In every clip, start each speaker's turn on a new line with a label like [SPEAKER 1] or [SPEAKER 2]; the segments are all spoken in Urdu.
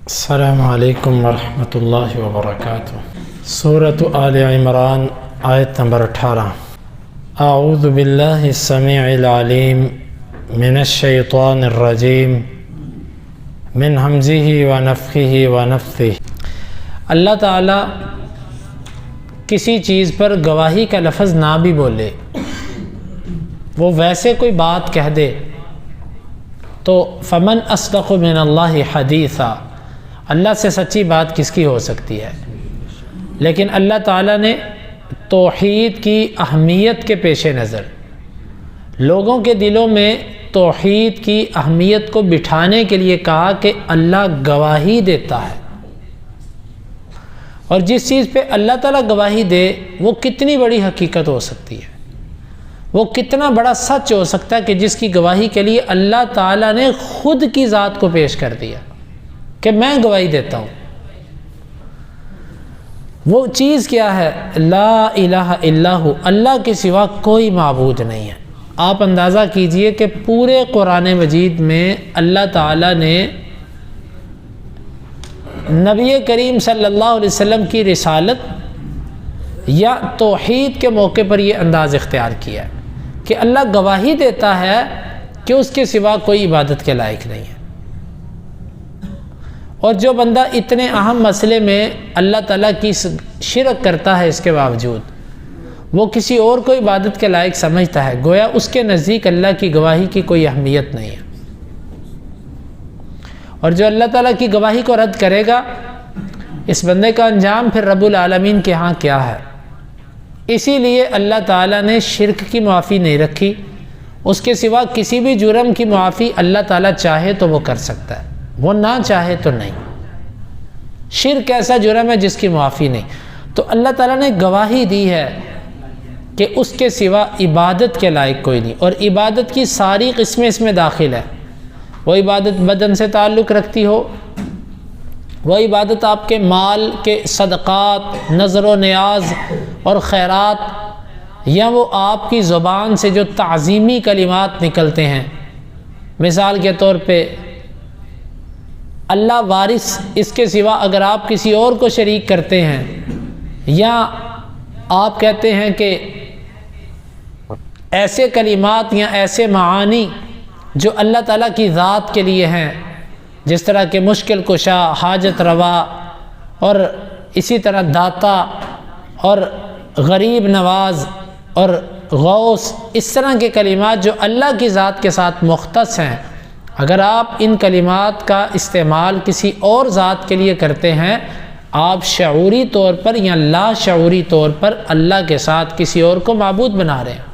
[SPEAKER 1] السلام علیکم ورحمۃ اللہ وبرکاتہ۔ سورۃ آل عمران آیت نمبر 18۔ اعوذ باللہ السمیع العلیم من الشیطان الرجیم من ہمزہ ونفخہ ونفثہ۔ اللہ تعالیٰ کسی چیز پر گواہی کا لفظ نہ بھی بولے، وہ ویسے کوئی بات کہہ دے تو فمن اصدق من اللہ حدیثا، اللہ سے سچی بات کس کی ہو سکتی ہے؟ لیکن اللہ تعالیٰ نے توحید کی اہمیت کے پیش نظر لوگوں کے دلوں میں توحید کی اہمیت کو بٹھانے کے لیے کہا کہ اللہ گواہی دیتا ہے، اور جس چیز پہ اللہ تعالیٰ گواہی دے وہ کتنی بڑی حقیقت ہو سکتی ہے، وہ کتنا بڑا سچ ہو سکتا ہے کہ جس کی گواہی کے لیے اللہ تعالیٰ نے خود کی ذات کو پیش کر دیا کہ میں گواہی دیتا ہوں۔ وہ چیز کیا ہے؟ لا الہ الا ہو، اللہ کے سوا کوئی معبود نہیں ہے۔ آپ اندازہ کیجئے کہ پورے قرآن مجید میں اللہ تعالیٰ نے نبی کریم صلی اللہ علیہ وسلم کی رسالت یا توحید کے موقع پر یہ انداز اختیار کیا ہے کہ اللہ گواہی دیتا ہے کہ اس کے سوا کوئی عبادت کے لائق نہیں ہے، اور جو بندہ اتنے اہم مسئلے میں اللہ تعالیٰ کی شرک کرتا ہے اس کے باوجود وہ کسی اور کو عبادت کے لائق سمجھتا ہے، گویا اس کے نزدیک اللہ کی گواہی کی کوئی اہمیت نہیں ہے، اور جو اللہ تعالیٰ کی گواہی کو رد کرے گا اس بندے کا انجام پھر رب العالمین کے ہاں کیا ہے۔ اسی لیے اللہ تعالیٰ نے شرک کی معافی نہیں رکھی، اس کے سوا کسی بھی جرم کی معافی اللہ تعالیٰ چاہے تو وہ کر سکتا ہے، وہ نہ چاہے تو نہیں۔ شرک ایسا جرم ہے جس کی معافی نہیں، تو اللہ تعالیٰ نے گواہی دی ہے کہ اس کے سوا عبادت کے لائق کوئی نہیں، اور عبادت کی ساری قسمیں اس میں داخل ہے۔ وہ عبادت بدن سے تعلق رکھتی ہو، وہ عبادت آپ کے مال کے صدقات، نظر و نیاز اور خیرات، یا وہ آپ کی زبان سے جو تعظیمی کلمات نکلتے ہیں، مثال کے طور پہ اللہ وارث، اس کے سوا اگر آپ کسی اور کو شریک کرتے ہیں، یا آپ کہتے ہیں کہ ایسے کلمات یا ایسے معانی جو اللہ تعالیٰ کی ذات کے لیے ہیں، جس طرح کہ مشکل کشا، حاجت روا، اور اسی طرح داتا اور غریب نواز اور غوث، اس طرح کے کلمات جو اللہ کی ذات کے ساتھ مختص ہیں، اگر آپ ان کلمات کا استعمال کسی اور ذات کے لیے کرتے ہیں، آپ شعوری طور پر یا لا شعوری طور پر اللہ کے ساتھ کسی اور کو معبود بنا رہے ہیں۔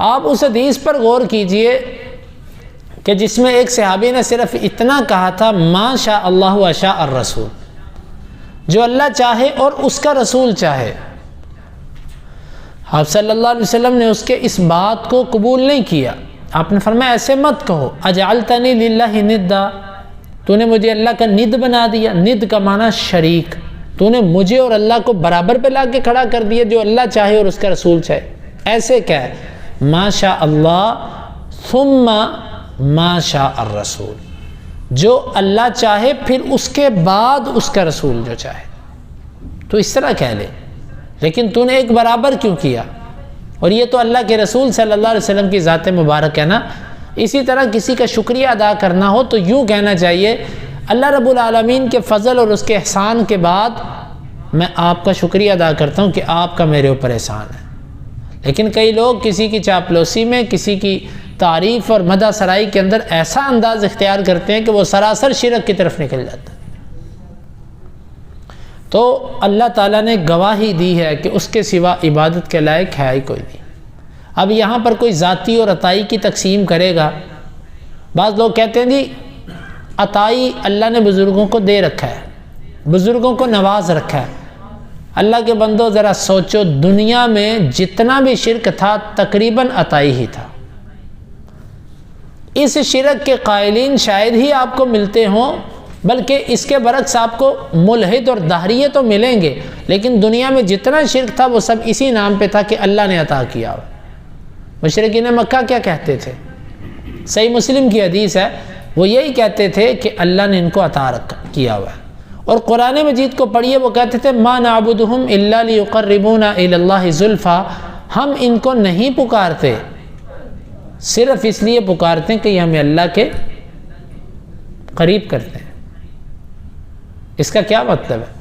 [SPEAKER 1] آپ اس حدیث پر غور کیجئے کہ جس میں ایک صحابی نے صرف اتنا کہا تھا، ما شاء اللہ و شاء الرسول، جو اللہ چاہے اور اس کا رسول چاہے۔ آپ صلی اللہ علیہ وسلم نے اس کے اس بات کو قبول نہیں کیا، آپ نے فرمایا ایسے مت کہو، اجعلتنی للہ ندا، تو نے مجھے اللہ کا ند بنا دیا۔ ند کا معنی شریک، تو نے مجھے اور اللہ کو برابر پہ لا کے کھڑا کر دیا، جو اللہ چاہے اور اس کا رسول چاہے۔ ایسے کیا ہے؟ ما شاء اللہ ثم ما شاء الرسول، جو اللہ چاہے پھر اس کے بعد اس کا رسول جو چاہے، تو اس طرح کہہ لے، لیکن تو نے ایک برابر کیوں کیا؟ اور یہ تو اللہ کے رسول صلی اللہ علیہ وسلم کی ذات مبارک ہے نا۔ اسی طرح کسی کا شکریہ ادا کرنا ہو تو یوں کہنا چاہیے، اللہ رب العالمین کے فضل اور اس کے احسان کے بعد میں آپ کا شکریہ ادا کرتا ہوں کہ آپ کا میرے اوپر احسان ہے۔ لیکن کئی لوگ کسی کی چاپلوسی میں، کسی کی تعریف اور مدح سرائی کے اندر ایسا انداز اختیار کرتے ہیں کہ وہ سراسر شرک کی طرف نکل جاتا ہے۔ تو اللہ تعالیٰ نے گواہی دی ہے کہ اس کے سوا عبادت کے لائق ہے ہی کوئی نہیں۔ اب یہاں پر کوئی ذاتی اور عطائی کی تقسیم کرے گا۔ بعض لوگ کہتے ہیں جی عطائی اللہ نے بزرگوں کو دے رکھا ہے، بزرگوں کو نواز رکھا ہے۔ اللہ کے بندو ذرا سوچو، دنیا میں جتنا بھی شرک تھا تقریباً عطائی ہی تھا۔ اس شرک کے قائلین شاید ہی آپ کو ملتے ہوں، بلکہ اس کے برعکس آپ کو ملحد اور دہریے تو ملیں گے، لیکن دنیا میں جتنا شرک تھا وہ سب اسی نام پہ تھا کہ اللہ نے عطا کیا ہو۔ مشرکین مکہ کیا کہتے تھے؟ صحیح مسلم کی حدیث ہے وہ یہی کہتے تھے کہ اللہ نے ان کو عطا کیا ہوا ہے۔ اور قرآن مجید کو پڑھیے، وہ کہتے تھے ما نعبدہم الا لیقربونا الی اللہ زلفیٰ، ہم ان کو نہیں پکارتے صرف اس لیے پکارتے ہیں کہ یہ ہمیں اللہ کے قریب کرتے ہیں۔ اس کا کیا مطلب ہے؟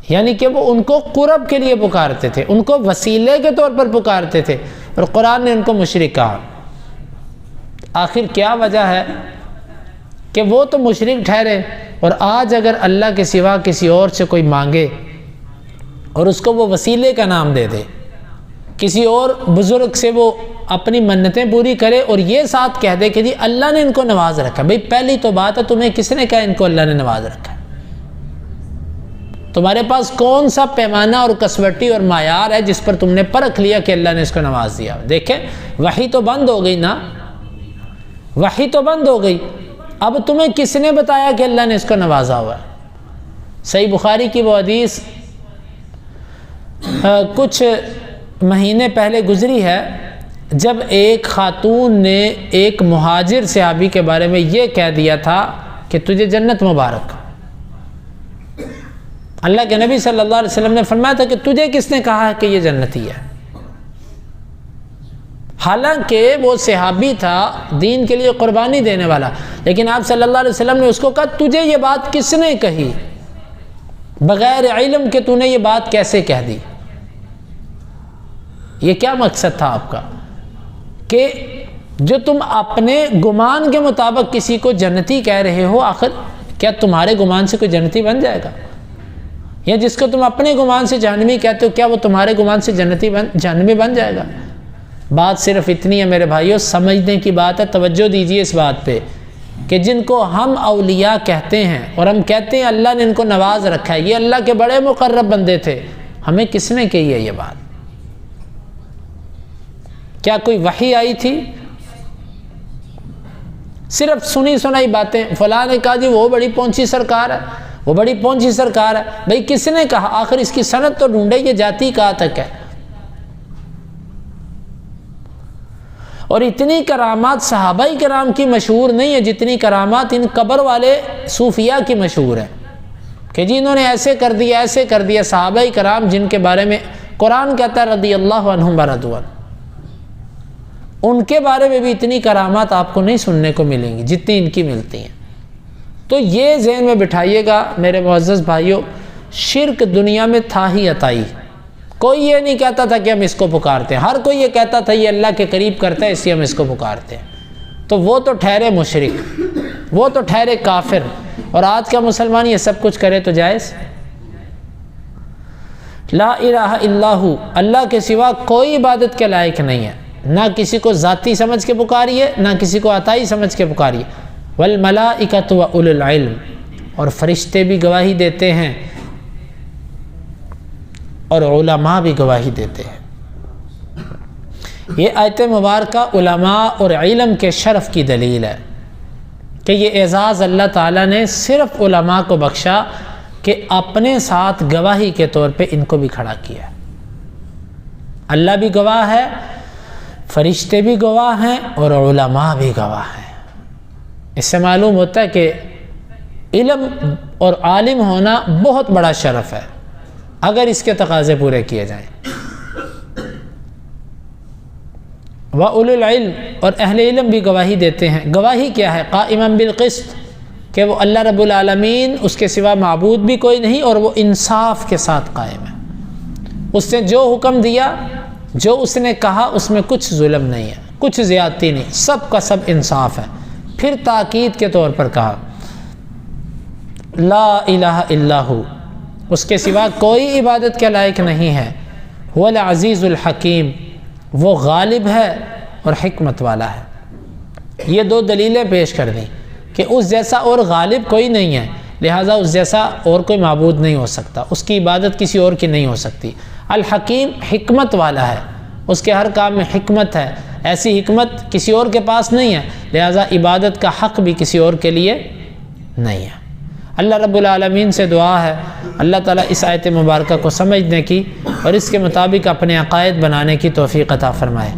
[SPEAKER 1] یعنی کہ وہ ان کو قرب کے لیے پکارتے تھے، ان کو وسیلے کے طور پر پکارتے تھے، اور قرآن نے ان کو مشرک کہا۔ آخر کیا وجہ ہے کہ وہ تو مشرک ٹھہرے، اور آج اگر اللہ کے سوا کسی اور سے کوئی مانگے اور اس کو وہ وسیلے کا نام دے دے، کسی اور بزرگ سے وہ اپنی منتیں پوری کرے اور یہ ساتھ کہہ دے کہ جی اللہ نے ان کو نواز رکھا، بھئی پہلی تو بات ہے تمہیں کس نے کہا ان کو اللہ نے نواز رکھا؟ تمہارے پاس کون سا پیمانہ اور کسوٹی اور معیار ہے جس پر تم نے پرکھ لیا کہ اللہ نے اس کو نواز دیا؟ دیکھیں وحی تو بند ہو گئی نا، وحی تو بند ہو گئی، اب تمہیں کس نے بتایا کہ اللہ نے اس کو نوازا ہوا ہے؟ صحیح بخاری کی وہ حدیث کچھ مہینے پہلے گزری ہے، جب ایک خاتون نے ایک مہاجر صحابی کے بارے میں یہ کہہ دیا تھا کہ تجھے جنت مبارک۔ اللہ کے نبی صلی اللہ علیہ وسلم نے فرمایا تھا کہ تجھے کس نے کہا ہے کہ یہ جنتی ہے؟ حالانکہ وہ صحابی تھا، دین کے لیے قربانی دینے والا، لیکن آپ صلی اللہ علیہ وسلم نے اس کو کہا تجھے یہ بات کس نے کہی؟ بغیر علم کہ تو نے یہ بات کیسے کہہ دی؟ یہ کیا مقصد تھا آپ کا کہ جو تم اپنے گمان کے مطابق کسی کو جنتی کہہ رہے ہو، آخر کیا تمہارے گمان سے کوئی جنتی بن جائے گا؟ یا جس کو تم اپنے گمان سے جہنمی کہتے ہو، کیا وہ تمہارے گمان سے جہنمی بن جائے گا؟ بات صرف اتنی ہے میرے بھائیوں، سمجھنے کی بات ہے، توجہ دیجیے اس بات پہ کہ جن کو ہم اولیاء کہتے ہیں اور ہم کہتے ہیں اللہ نے ان کو نواز رکھا ہے، یہ اللہ کے بڑے مقرب بندے تھے، ہمیں کس نے کہی ہے یہ بات؟ کیا کوئی وحی آئی تھی؟ صرف سنی سنائی باتیں، فلاں نے کہا جی وہ بڑی پونچی سرکار ہے، وہ بڑی پونچی سرکار ہے، بھئی کس نے کہا؟ آخر اس کی سند تو ڈھونڈے، یہ جاتی کہاں تک ہے؟ اور اتنی کرامات صحابہ کرام کی مشہور نہیں ہے جتنی کرامات ان قبر والے صوفیاء کی مشہور ہیں کہ جی انہوں نے ایسے کر دیا ایسے کر دیا۔ صحابہ کرام جن کے بارے میں قرآن کہتا ہے رضی اللہ عنہم ورضوا عنہ، ان کے بارے میں بھی اتنی کرامات آپ کو نہیں سننے کو ملیں گی جتنی ان کی ملتی ہیں۔ تو یہ ذہن میں بٹھائیے گا میرے معزز بھائیوں، شرک دنیا میں تھا ہی عطائی، کوئی یہ نہیں کہتا تھا کہ ہم اس کو پکارتے ہیں، ہر کوئی یہ کہتا تھا یہ اللہ کے قریب کرتا ہے اس لیے ہم اس کو پکارتے ہیں۔ تو وہ تو ٹھہرے مشرک، وہ تو ٹھہرے کافر، اور آج کا مسلمان یہ سب کچھ کرے تو جائز؟ لا الہ الا ہو، اللہ کے سوا کوئی عبادت کے لائق نہیں ہے، نہ کسی کو ذاتی سمجھ کے پکاریے نہ کسی کو عطائی سمجھ کے پکاریے۔ والملائکۃ واولو العلم، اور فرشتے بھی گواہی دیتے ہیں اور علماء بھی گواہی دیتے ہیں۔ یہ آیت مبارکہ علماء اور علم کے شرف کی دلیل ہے کہ یہ اعزاز اللہ تعالیٰ نے صرف علماء کو بخشا کہ اپنے ساتھ گواہی کے طور پہ ان کو بھی کھڑا کیا۔ اللہ بھی گواہ ہے، فرشتے بھی گواہ ہیں اور علماء بھی گواہ ہیں۔ اس سے معلوم ہوتا ہے کہ علم اور عالم ہونا بہت بڑا شرف ہے اگر اس کے تقاضے پورے کیے جائیں۔ وَأُولُو الْعِلْمِ، اور اہل علم بھی گواہی دیتے ہیں۔ گواہی کیا ہے؟ قائماً بالقسط، کہ وہ اللہ رب العالمین اس کے سوا معبود بھی کوئی نہیں اور وہ انصاف کے ساتھ قائم ہے۔ اس نے جو حکم دیا، جو اس نے کہا، اس میں کچھ ظلم نہیں ہے، کچھ زیادتی نہیں، سب کا سب انصاف ہے۔ پھر تاکید کے طور پر کہا لا الہ الا ہو، اس کے سوا کوئی عبادت کے لائق نہیں ہے۔ هو العزیز الحکیم، وہ غالب ہے اور حکمت والا ہے۔ یہ دو دلیلیں پیش کر دیں کہ اس جیسا اور غالب کوئی نہیں ہے، لہٰذا اس جیسا اور کوئی معبود نہیں ہو سکتا، اس کی عبادت کسی اور کی نہیں ہو سکتی۔ الحکیم، حکمت والا ہے، اس کے ہر کام میں حکمت ہے، ایسی حکمت کسی اور کے پاس نہیں ہے، لہٰذا عبادت کا حق بھی کسی اور کے لیے نہیں ہے۔ اللہ رب العالمین سے دعا ہے اللہ تعالیٰ اس آیت مبارکہ کو سمجھنے کی اور اس کے مطابق اپنے عقائد بنانے کی توفیق عطا فرمائے۔